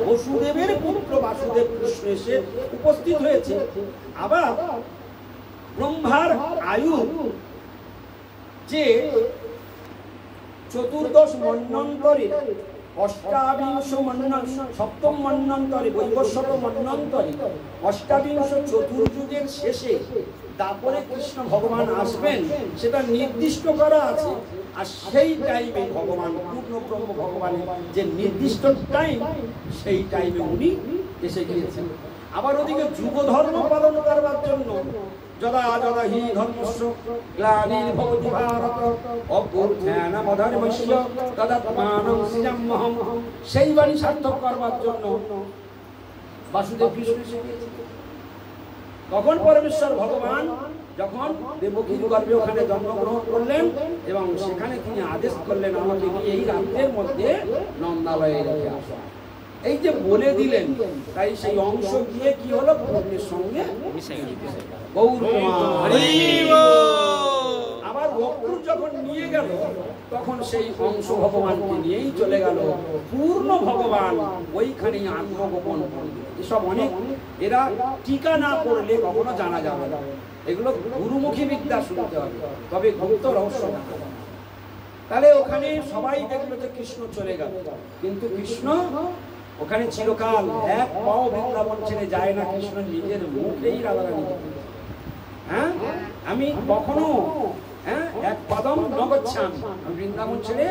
বসুদেবের পুত্র বাসুদেব কৃষ্ণ এসে উপস্থিত হয়েছে। আবার ব্রহ্মার আয়ু যে 14 মন্বন্তরে, অষ্টাবিংশ সপ্তম মন্বন্তরে, বৈবস্বত মন্বন্তরে, অষ্টাবিংশ চতুর্যুগের শেষে তারপরে কৃষ্ণ ভগবান আসবেন, সেটা নির্দিষ্ট করা আছে। আর সেই টাইমে ভগবান পূর্ণ ব্রহ্ম ভগবানের যে নির্দিষ্ট টাইম, সেই টাইমে উনি এসে গিয়েছেন। আবার ওদিকে যুগ ধর্ম পালন করবার জন্য যদা যদা হি ধর্মস্য গ্লানির্ভবতি ভারত অভ্যুত্থানমধর্মস্য তদাত্মানং সৃজাম্যহম, সেই বাণী সার্থক করবার জন্য বাসুদেব কৃষ্ণ এসে গিয়েছেন। তখন পরমেশ্বর ভগবান যখন দেবকীর গর্ভে ওখানে জন্মগ্রহণ করলেন এবং সেখানে তিনি আদেশ করলেন আমাকে নিয়ে এই রাত্রের মধ্যে নন্দালয়ে রেখে আসা। এই যে বলে দিলেন, তাই সেই অংশ গিয়ে কি হলো, পূর্ণের সঙ্গে আবার অক্রুর যখন নিয়ে গেল, তখন সেই অংশ ভগবানকে নিয়েই চলে গেল। পূর্ণ ভগবান ওইখানেই আত্মগোপন করবে। এসব অনেক, এরা টিকা না পড়লে কখনো জানা যাবে না। এগুলো গুরুমুখী বিদ্যা শুনতে হবে, তবে গুপ্ত রহস্য না। তাহলে ওখানে সবাই দেখলো যে কৃষ্ণ চলে গেল, কিন্তু কৃষ্ণ ওখানে চিরকাল এক পাও বৃন্দাবন ছেড়ে যায় না। কৃষ্ণ নিজের মুখেই রাধারানী, হ্যাঁ আমি কখনো এক কদম নগচ্ছাম, আমি বৃন্দাবন ছেড়ে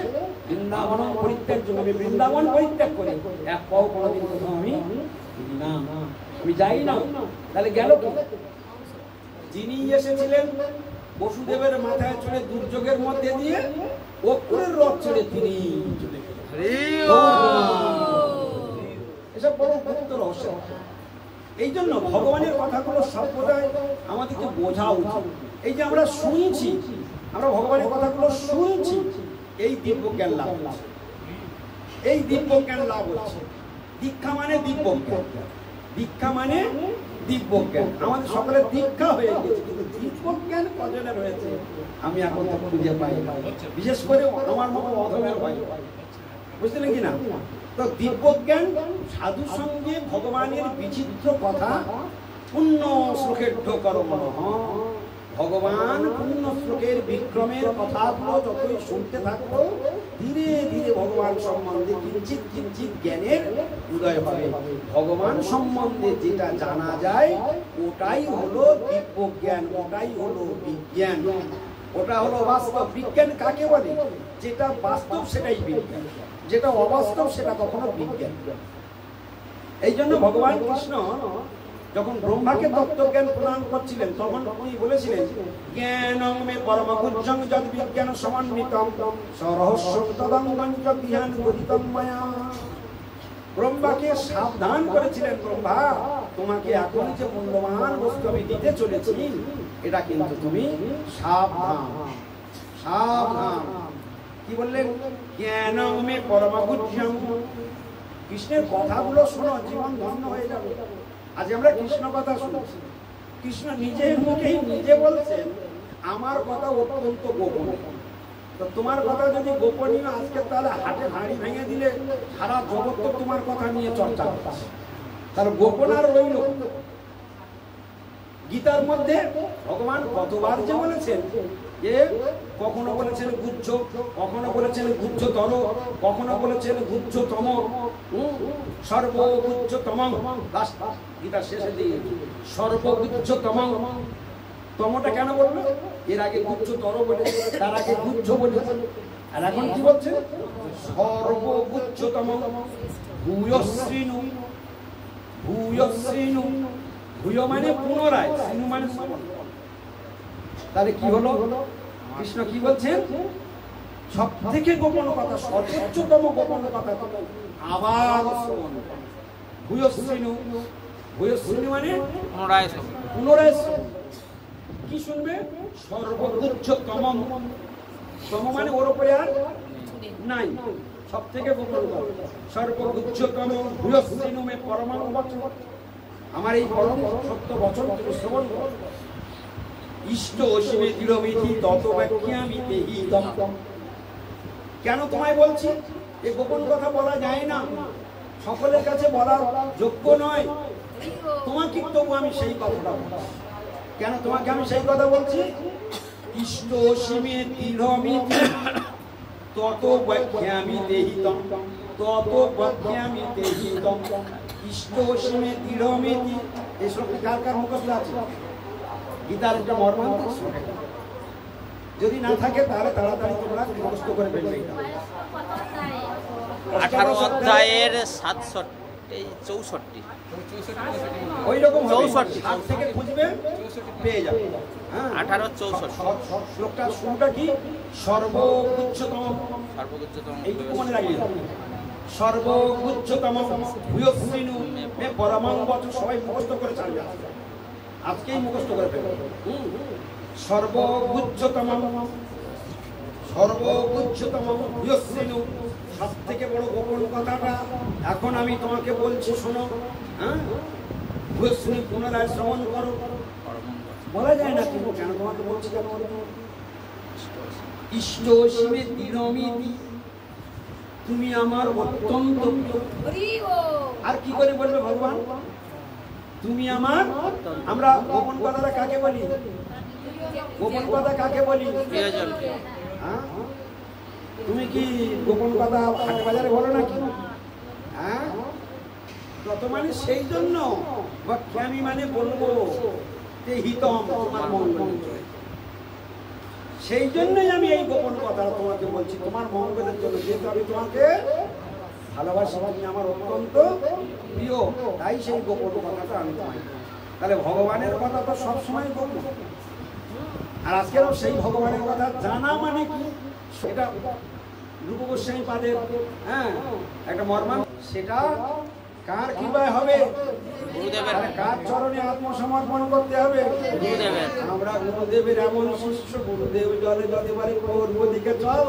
বৃন্দাবন পরিত্যাগ জন্য আমি বৃন্দাবন পরিত্যাগ করে এক পাও কোনোদিন কোথাও আমি না, আমি যাই না। তাহলে গেল কি? যিনি এসেছিলেন বসুদেবের মাথায় চড়ে দুর্যোগের মধ্যে দিয়ে অক্রুরের রথ চড়ে তিনি চলে গেলেন। এসব বড় গুপ্ত রহস্য। এই জন্য ভগবানের কথাগুলো সর্বদাই আমাদেরকে বোঝা উচিত। এই যে আমরা শুনছি, আমরা ভগবানের কথাগুলো শুনছি, এই দিব্য জ্ঞান লাভ হচ্ছে, এই দিব্য জ্ঞান লাভ হচ্ছে। দীক্ষা মানে দিব্য জ্ঞান, দীক্ষা মানে দিব্য জ্ঞান। আমাদের সকলের দীক্ষা হয়ে গেছে, কিন্তু দিব্য জ্ঞান কজনের হয়েছে আমি এখন তো খুঁজে পাই না, বিশেষ করে আমার মতো অধমের ভাই, বুঝলেন কি না? তো দিব্য জ্ঞান সাধু সঙ্গে ভগবানের বিচিত্র কথা পূর্ণ শ্লোকের ঢোকর মনঃ, ভগবান পূর্ণ শ্লোকের বিক্রমের কথাগুলো যতই শুনতে থাকবো, ধীরে ধীরে ভগবান সম্বন্ধে কিঞ্চিত কিঞ্চিত জ্ঞানের উদয় হবে। ভগবান সম্বন্ধে যেটা জানা যায় ওটাই হলো দিব্য জ্ঞান, ওটাই হলো বিজ্ঞান, ওটা হলো বাস্তব। বিজ্ঞান কাকে বলে? যেটা বাস্তব সেটাই বিজ্ঞান, যেটা অবাস্তব সেটা কখনো বিজ্ঞান। এই জন্য ভগবান কৃষ্ণ যখন ব্রহ্মাকে তত্ত্বজ্ঞান প্রদান করছিলেন, তখন তিনি বলেছিলেন জ্ঞানং মে পরমগুহ্যং যদ বিজ্ঞান সমন্বিতং সরহস্যং তদঙ্গং চ বিহান গদিতং মায়া। ব্রহ্মাকে সাবধান করেছিলেন, ব্রহ্মা তোমাকে এখন যে মূল্যবান বস্তু আমি দিতে চলেছি, এটা কিন্তু তুমি সাবধান, সাবধান। কি বললেন? জ্ঞানং মে পরমগুহ্যং। কৃষ্ণের কথাগুলো শোনো, জীবন ধন্য হয়ে যাবে। আজ আমরা কৃষ্ণ কথা শুনছি, কৃষ্ণ নিজের মুখেই নিজে বলছেন আমার কথা অত্যন্ত গোপন। তো তোমার কথা যদি গোপনীয়, আজকে তাহলে হাটে হাঁড়ি ভেঙে দিলে সারা জগৎ তো তোমার কথা নিয়ে চর্চা করছে, তার গোপন আর রইল। গীতার মধ্যে ভগবান কতবার যে বলেছেন, যে কখনো বলেছেন গুহ্য, কখনো বলেছেন গুহ্যতর, কখনো বলেছেন গুহ্যতম, সর্বগুহ্যতম। গীতা শেষে দিয়ে সর্বগুহ্যতম। তমটা কেন বললো? এর আগে গুহ্যতর বলেছে, তার আগে গুহ্য বলেছে, আর এখন কি বলছে? সর্বগুহ্যতম। ভূয়শ্রীণু, ভূয়শ্রীণু, ভূয় মানে পুনরায়, শ্রীণু মানে শ্রবণ। তাহলে কি হলো? কৃষ্ণ কি বলছেন? সব থেকে গোপন কথা, সর্বোচ্চতম গোপন কথা আবার শ্রবণ। ভূয়শ্রীণু, ভূয়শ্রীণু মানে পুনরায়, পুনরায় কি শুনবে? সর্বোচ্চতম। তম মানে ওর উপরে আর নাই, সব থেকে গোপন কথা। সর্বোচ্চতম ভূয়শ্রীণু মে পরমং বচন। আমার এই পরম সত্য বচন তুমি শ্রবণ করো। ইষ্ট অসীমে দৃঢ়বিধি তত ব্যাখ্যামি দেহি তম। কেন তোমায় বলছি? এই গোপন কথা বলা যায় না, সকলের কাছে বলার যোগ্য নয়, তোমাকে তবু আমি সেই কথাটা বলছি। কেন তোমাকে আমি সেই কথা বলছি? ইষ্ট সীমে দৃঢ়মিতি তত বক্ষ্যামি দেহিতম, তত বক্ষ্যামি দেহিতম। ইষ্ট সীমে দৃঢ়মিতি, এই শ্লোকটি কার কার মুখস্থ আছে? গীতার একটা মর্মান্তিক শ্লোক। যদি না থাকে তাহলে তাড়াতাড়ি তোমরা মুখস্থ করে ফেলবে। 18 অধ্যায়ের 64 ওই রকম 64 হাত থেকে খুঁজবে পেয়ে যাবে। 18-64 শ্লোকটার শুরুটা কি? সর্বোচ্চতম, এইটুকু মনে রাখবে। সর্বোচ্চতম ভূয়শ্রীণু মে পরমাং বচঃ, সবাই মুখস্থ করে ছাড়বে, আজকেই মুখস্থ করে ফেলবে। সর্বোচ্চতম, সর্বোচ্চতম ভূয়শ্রীণু, সব থেকে বড় গোপন কথাটা এখন আমি তোমাকে বলছি, শোনো। হ্যাঁ, ভূয়শ্রী পুনরায় শ্রবণ করো। বলা যায় না কিন্তু কেন তোমাকে বলছি, কেন? ইষ্ট শিবে দৃঢ়মিতি, তুমি আমার অত্যন্ত প্রিয়। আর কি করে বলবে ভগবান? তুমি আমার, আমরা গোপন কথাটা কাকে বলি? গোপন কথা কাকে বলি? হ্যাঁ, তুমি কি গোপন কথা হাট বাজারে বলো নাকি? হ্যাঁ, তত মানে সেই জন্য আমি মানে বলবো হিতম, তোমার মঙ্গল। সেই জন্যই আমি এই গোপন কথা তোমাকে বলছি, তোমার মঙ্গলের জন্য, যেহেতু আমি তোমাকে ভালোবাসি, তুমি আমার অত্যন্ত প্রিয়, তাই সেই গোপন কথাটা আমি তোমায়। তাহলে ভগবানের কথা তো সবসময় গোপন, আর আজকেও সেই ভগবানের কথা জানা মানে কি, সেটা রূপ গোস্বামী পাদের একটা মর্মান, সেটা কার কৃপায় হবে? গুরুদেবের। কার চরণে আত্মসমর্পণ করতে হবে? গুরুদেবের। আমরা গুরুদেবের এমন শিষ্য, গুরুদেব জলে জলে বাড়ি পূর্ব দিকে চল,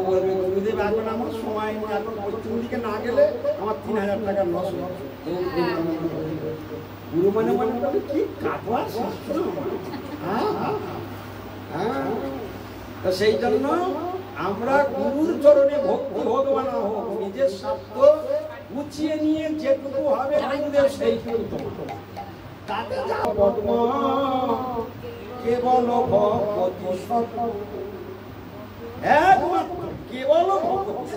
বলবে গুরুদেব এখন আমার সময় নেই, এখন পশ্চিম দিকে না গেলে আমার 3000 টাকার লস হবে। গুরু মানে মানে কি কাটওয়ার শিষ্য। তা সেই জন্য আমরা গুরুর চরণে ভক্তি ভগবান হোক, নিজের স্বার্থ গুছিয়ে নিয়ে যেটুকু হবে গুরুদেব সেইটুকু, তাতে যা পদ্ম কেবল ভগবতী সত্য, একমাত্র কেবল ভগবতী,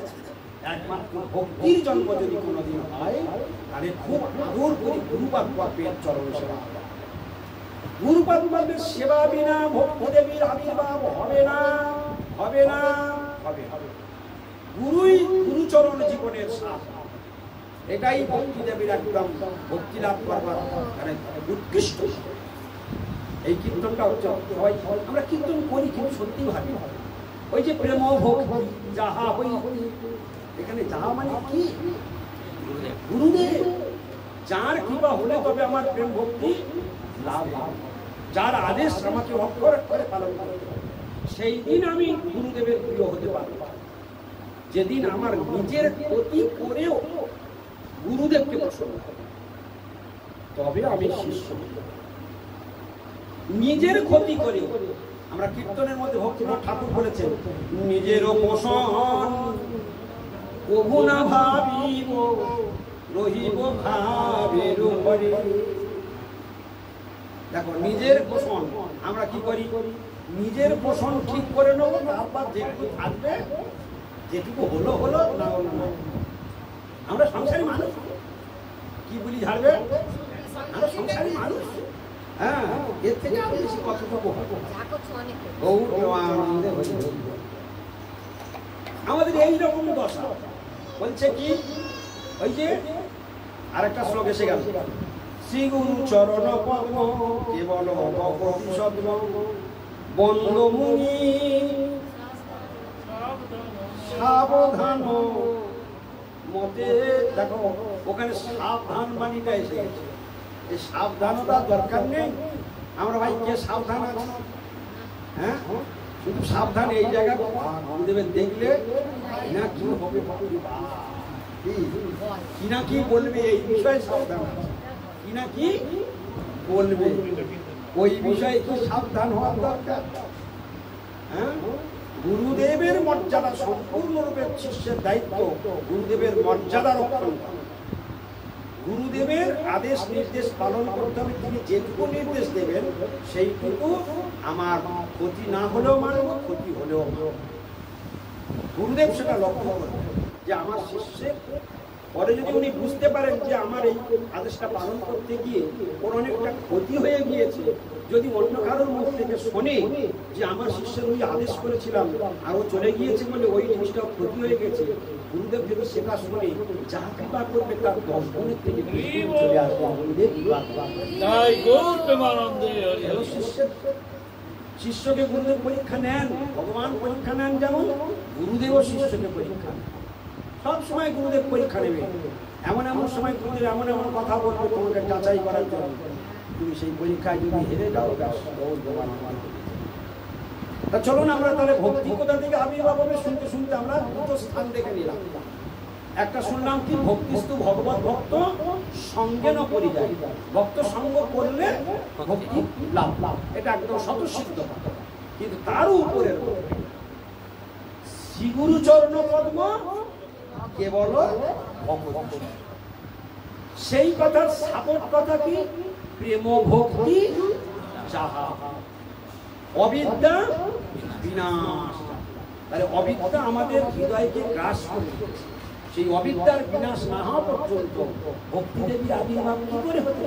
একমাত্র ভক্তির জন্ম যদি কোনোদিন হয়, তাহলে খুব আদর করে গুরুপাদ পাপের চরণ সেবা। গুরুপাদ পাপের সেবা বিনা ভক্তিদেবীর আবির্ভাব হবে না, হবে না, হবে। গুরুই গুরুচরণ জীবনের সাথ, এটাই ভক্তিদেবীর একদম ভক্তি লাভ করবার মানে উৎকৃষ্ট। এই কীর্তনটা হচ্ছে, সবাই আমরা কীর্তন করি কিন্তু সত্যি ভাবি ওই যে প্রেম ভক্তি যাহা হই, এখানে যাহা মানে কি? গুরুদেব। যার কৃপা হলে তবে আমার প্রেম ভক্তি লাভ, যার আদেশ আমাকে অক্ষরে অক্ষরে পালন করতে হবে, সেই দিন আমি গুরুদেবের প্রিয় হতে পারব। যেদিন আমার নিজের ক্ষতি করেও গুরুদেবকে প্রসন্ন হবে, তবে আমি শিষ্য। নিজের ক্ষতি করেও, আমরা কীর্তনের মধ্যে ভক্তিনাথ ঠাকুর বলেছেন, নিজের পোষণ কভু না ভাবিব, রহিব ভাবের উপরে। দেখো, নিজের পোষণ আমরা কি করি? নিজের পোষণ ঠিক করে নেবো, তারপর যেটুকু থাকবে, যেটুকু হলো হলো, না হলো না। আমরা সংসারী মানুষ, কি বলি ঝাড়বে? আমরা সংসারী মানুষ। হ্যাঁ, এর থেকে আমি বেশি কতটুকু আমাদের এইরকম দশা। বলছে কি, ওই যে আরেকটা শ্লোক এসে গেল, শ্রী গুরু চরণ পদ্ম কেবল ভগবতী সদ্ম বন্দমুনি সাবধান মতে। দেখো, ওখানে সাবধান বাণীটা এসে গেছে। এই সাবধানতার দরকার নেই। আমরা ভাই কে সাবধান আছে? হ্যাঁ, শুধু সাবধান এই জায়গা গুরুদেবের দেখলে না কি হবে, কি না কি বলবে, এই বিষয়ে সাবধান আছে, কি না কি বলবে, ওই বিষয়ে কি সাবধান হওয়ার দরকার। হ্যাঁ, গুরুদেবের মর্যাদা, সম্পূর্ণরূপে শিষ্যের দায়িত্ব গুরুদেবের মর্যাদা রক্ষণ করা। গুরুদেবের আদেশ নির্দেশ পালন করতে হবে। তিনি যেটুকু নির্দেশ দেবেন সেইটুকু আমার ক্ষতি না হলেও মানব, ক্ষতি হলেও গুরুদেব সেটা লক্ষ্য করবেন যে আমার শিষ্যের পরে যদি উনি বুঝতে পারেন যে আমার এই আদেশটা পালন করতে গিয়ে ওর অনেকটা ক্ষতি হয়ে গিয়েছে, যদি অন্য কারোর মুখ থেকে শোনে যে আমার শিষ্যের ওই আদেশ করেছিলাম আর ও চলে গিয়েছে বলে ওই জিনিসটা ক্ষতি হয়ে গেছে, গুরুদেব যদি সেটা শুনে যা কৃপা করবে তার 10 গুণের থেকে 20 গুণ চলে আসবে। গুরুদেব শিষ্যকে গুরুদেব পরীক্ষা নেন, ভগবান পরীক্ষা নেন, যেমন গুরুদেবও শিষ্যকে পরীক্ষা নেন। সব সময় গুরুদেব পরীক্ষা নেবে, এমন এমন সময় গুরুদেব এমন এমন কথা বলবে তোমাকে যাচাই করার জন্য, তুমি সেই পরীক্ষায় যদি হেরে যাও তা চলুন আমরা তাহলে ভক্তি কোথা থেকে আবির্ভাব হবে শুনতে শুনতে আমরা দুটো স্থান দেখে নিলাম। একটা শুনলাম কি ভক্তিস্তু ভগবত ভক্ত সঙ্গে ন পরিযায়, ভক্ত সঙ্গ করলে ভক্তি লাভ, এটা একদম স্বতঃসিদ্ধ কথা। কিন্তু তার উপরে শ্রীগুরু চরণ পদ্ম কেবল ভগবত, সেই কথার সাপোর্ট কথা কি প্রেম ভক্তি যাহা অবিদ্যা বিনাশ। তাহলে অবিদ্যা আমাদের হৃদয়কে গ্রাস করে, সেই অবিদ্যার বিনাশ না হওয়া পর্যন্ত ভক্তি দেবীর আবির্ভাব কি করে হতে